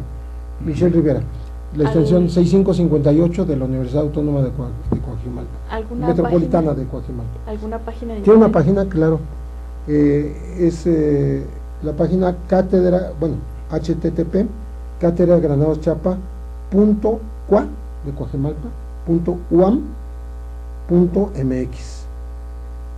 La extensión 6558 de la Universidad Autónoma de Coajimalpa, ¿Alguna Metropolitana página, de Coajimalpa. ¿Alguna página de Tiene una internet? página, claro, es la página cátedra, bueno, http catedragranadoschapa.cua de Coajimalpa.uam.mx,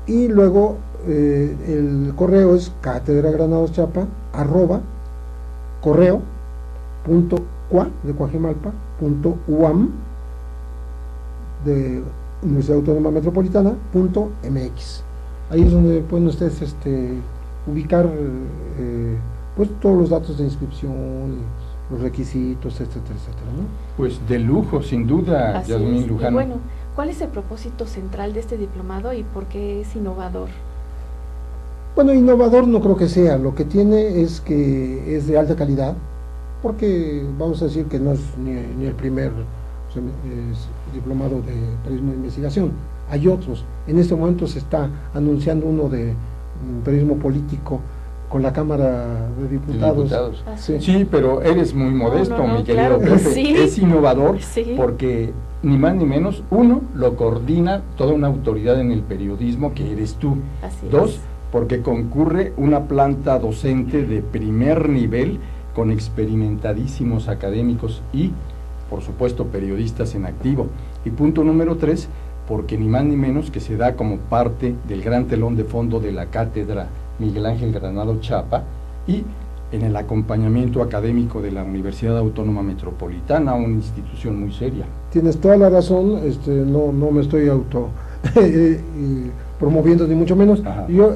y luego el correo es catedragranadoschapa@correo.cua de Coajimalpa.uam de Universidad Autónoma Metropolitana.mx. Ahí es donde pueden ustedes ubicar pues todos los datos de inscripción, los requisitos, etcétera, etcétera, ¿no? Pues de lujo, sin duda, Así Yasmín es. Y Lujano. bueno, ¿cuál es el propósito central de este diplomado y por qué es innovador? Bueno, innovador no creo que sea, lo que tiene es que es de alta calidad, porque vamos a decir que no es ni el primer diplomado de periodismo de investigación, hay otros. En este momento se está anunciando uno de periodismo político con la Cámara de Diputados. Así es. Sí, pero eres muy modesto, no, mi querido claro que Pepe. sí. Es innovador Sí. porque ni más ni menos, uno, lo coordina toda una autoridad en el periodismo que eres tú. Así Dos, es. porque concurre una planta docente de primer nivel con experimentadísimos académicos y, por supuesto, periodistas en activo. Y punto número 3, porque ni más ni menos que se da como parte del gran telón de fondo de la cátedra Miguel Ángel Granado Chapa y en el acompañamiento académico de la Universidad Autónoma Metropolitana, una institución muy seria. Tienes toda la razón, no me estoy promoviendo ni mucho menos. Ajá. Yo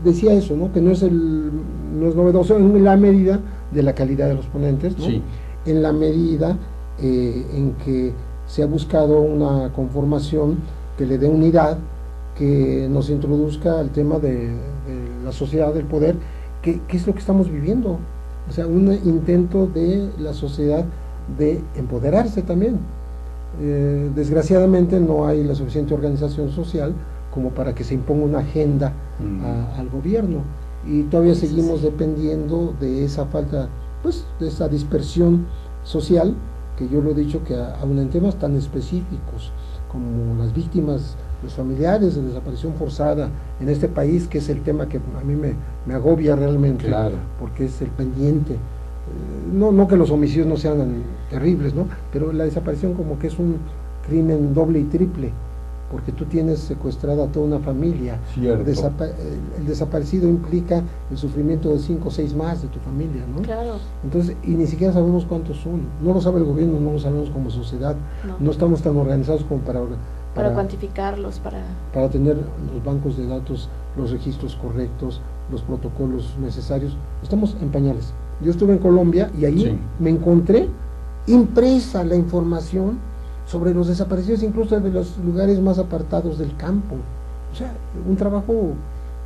decía eso, ¿no? Que no es novedoso en la medida de la calidad de los ponentes, ¿no? Sí. En la medida en que se ha buscado una conformación que le dé unidad, que nos introduzca al tema de la sociedad, del poder, que es lo que estamos viviendo. O sea, un intento de la sociedad de empoderarse también. Desgraciadamente no hay la suficiente organización social como para que se imponga una agenda al gobierno, y todavía seguimos dependiendo de esa falta, pues, de esa dispersión social, que yo lo he dicho, que aún en temas tan específicos como las víctimas, los familiares de desaparición forzada en este país, que es el tema que a mí me agobia realmente, Claro. porque es el pendiente. No que los homicidios no sean terribles, ¿no? Pero la desaparición como que es un crimen doble y triple, porque tú tienes secuestrada a toda una familia. Cierto. El desaparecido implica el sufrimiento de 5 o 6 más de tu familia, ¿no? Claro. Entonces, y ni siquiera sabemos cuántos son. No lo sabe el gobierno, no lo sabemos como sociedad. No. No estamos tan organizados como para cuantificarlos, para tener los bancos de datos, los registros correctos, los protocolos necesarios. Estamos en pañales. Yo estuve en Colombia y ahí Sí. me encontré impresa la información sobre los desaparecidos, incluso de los lugares más apartados del campo. O sea, un trabajo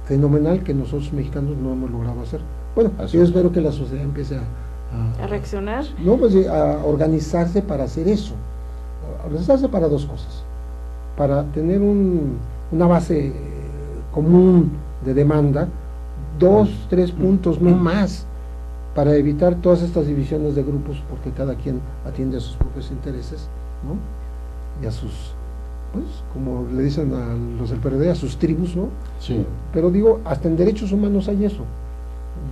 fenomenal que nosotros mexicanos no hemos logrado hacer. Bueno, Así yo es. espero que la sociedad empiece A reaccionar. no, pues, a organizarse para hacer eso. A organizarse para dos cosas. Para tener una base común de demanda, 2, 3 puntos, no más, para evitar todas estas divisiones de grupos, porque cada quien atiende a sus propios intereses, ¿no? Y a sus, pues, como le dicen a los del PRD, a sus tribus, ¿no? Sí. Pero digo, hasta en derechos humanos hay eso.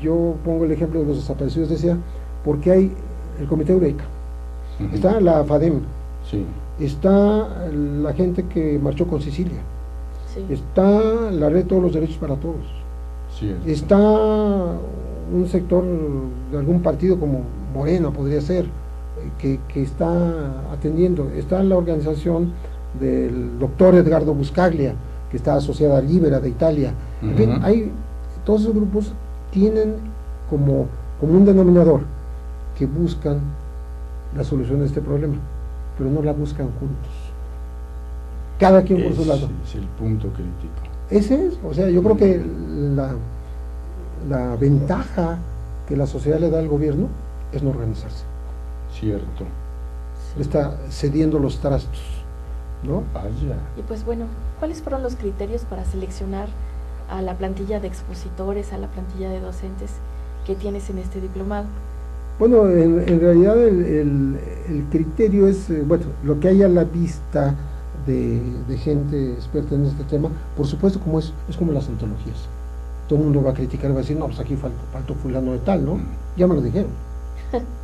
Yo pongo el ejemplo de los desaparecidos, decía, porque hay el Comité Eureka, Ujú. está la FADEM, Sí. está la gente que marchó con Sicilia, Sí. está la Red de Todos los Derechos para Todos, Sí, está un sector de algún partido como Morena podría ser, que está atendiendo, está la organización del doctor Edgardo Buscaglia, que está asociada a Libera de Italia. En fin, Ujú. hay, todos esos grupos tienen como un denominador que buscan la solución de este problema, pero no la buscan juntos, cada quien por su lado. Es el punto crítico. Ese es, o sea, yo creo que la ventaja que la sociedad le da al gobierno es no organizarse, Cierto. le está cediendo los trastos, ¿no? Vaya. Y pues bueno, ¿cuáles fueron los criterios para seleccionar a la plantilla de expositores, a la plantilla de docentes que tienes en este diplomado? Bueno, en realidad el criterio es, bueno, lo que hay a la vista de gente experta en este tema, por supuesto, como es como las antologías. Todo el mundo va a criticar, va a decir, no, pues aquí faltó fulano de tal, ¿no? Ya me lo dijeron.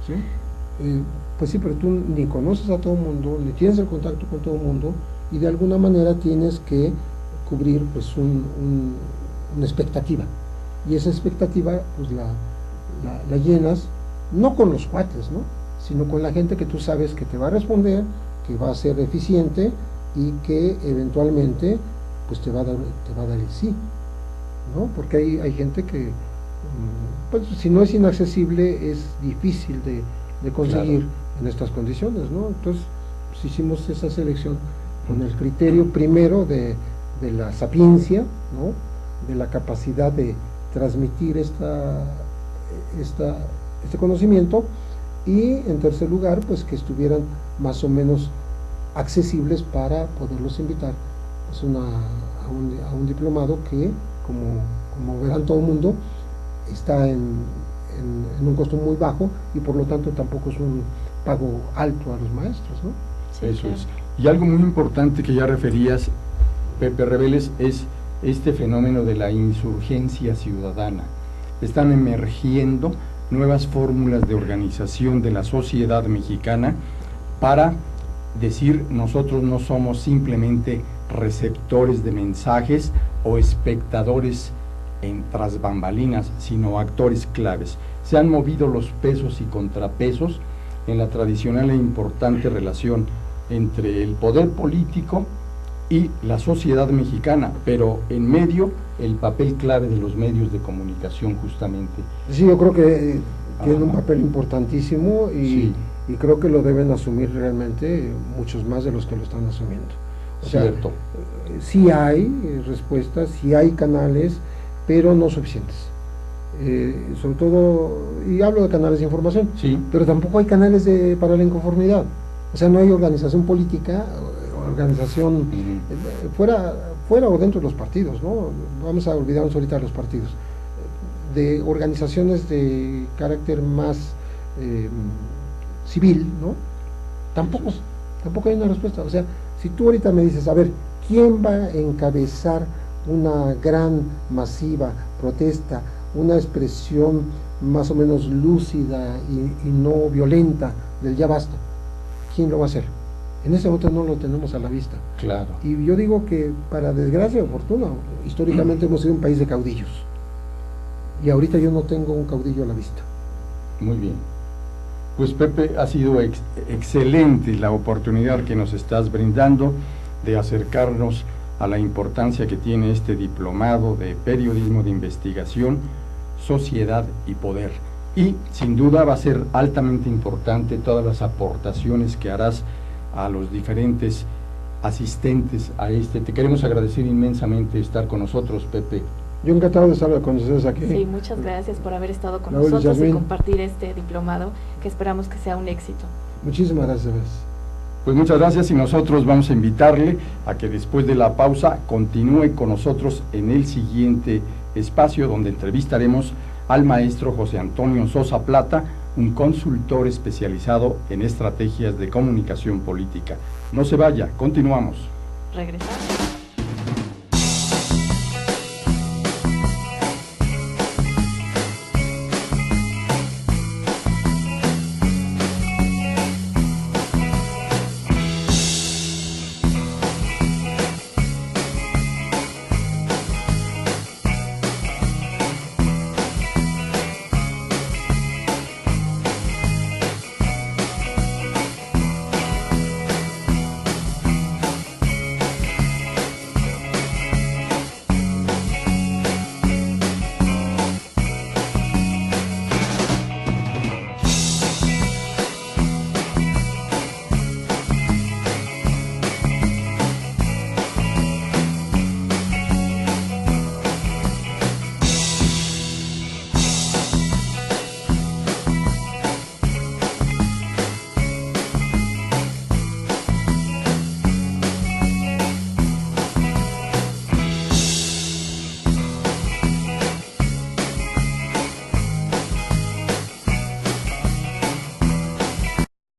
¿Sí? Pues sí, pero tú ni conoces a todo el mundo, ni tienes el contacto con todo el mundo, y de alguna manera tienes que cubrir pues una expectativa. Y esa expectativa pues la llenas no con los cuates, ¿no? Sino con la gente que tú sabes que te va a responder, que va a ser eficiente y que eventualmente pues te va a dar el sí, ¿no? Porque hay gente que pues si no es inaccesible es difícil de conseguir. Claro. En estas condiciones, ¿no? Entonces pues, hicimos esa selección con el criterio primero de la sapiencia, ¿no? De la capacidad de transmitir este conocimiento, y en tercer lugar pues que estuvieran más o menos accesibles para poderlos invitar pues, a un diplomado que como verán todo el mundo está en un costo muy bajo, y por lo tanto tampoco es un pago alto a los maestros, ¿no? Sí, eso claro. es. Y algo muy importante que ya referías, Pepe Reveles, es este fenómeno de la insurgencia ciudadana. Están emergiendo nuevas fórmulas de organización de la sociedad mexicana para decir, nosotros no somos simplemente receptores de mensajes o espectadores tras bambalinas, sino actores claves. Se han movido los pesos y contrapesos en la tradicional e importante relación entre el poder político y la sociedad mexicana, pero en medio el papel clave de los medios de comunicación, justamente. Sí, yo creo que tienen un papel importantísimo sí. y creo que lo deben asumir realmente muchos más de los que lo están asumiendo. O Cierto. sea, sí hay respuestas, sí hay canales, pero no suficientes. Sobre todo, y hablo de canales de información, sí. Pero tampoco hay canales para la inconformidad. O sea, no hay organización política, organización fuera o dentro de los partidos, ¿no? Vamos a olvidarnos ahorita de los partidos, de organizaciones de carácter más civil, ¿no? Tampoco hay una respuesta. O sea, si tú ahorita me dices, a ver, ¿quién va a encabezar una gran, masiva protesta, una expresión más o menos lúcida y no violenta del ya basta? ¿Quién lo va a hacer? En ese momento no lo tenemos a la vista. Claro. Y yo digo que, para desgracia o fortuna, históricamente hemos sido un país de caudillos. Y ahorita yo no tengo un caudillo a la vista. Muy bien. Pues Pepe, ha sido excelente la oportunidad que nos estás brindando de acercarnos a la importancia que tiene este diplomado de periodismo de investigación, sociedad y poder. y sin duda va a ser altamente importante todas las aportaciones que harás a los diferentes asistentes a este. Te queremos agradecer inmensamente estar con nosotros, Pepe. Yo encantado de estar con ustedes aquí. Sí, muchas gracias por haber estado con Raúl, nosotros Yasmín, y compartir este diplomado que esperamos que sea un éxito. muchísimas gracias. Pues muchas gracias y nosotros vamos a invitarle a que después de la pausa continúe con nosotros en el siguiente espacio donde entrevistaremos al maestro José Antonio Sosa Plata, un consultor especializado en estrategias de comunicación política. No se vaya, continuamos. Regresamos.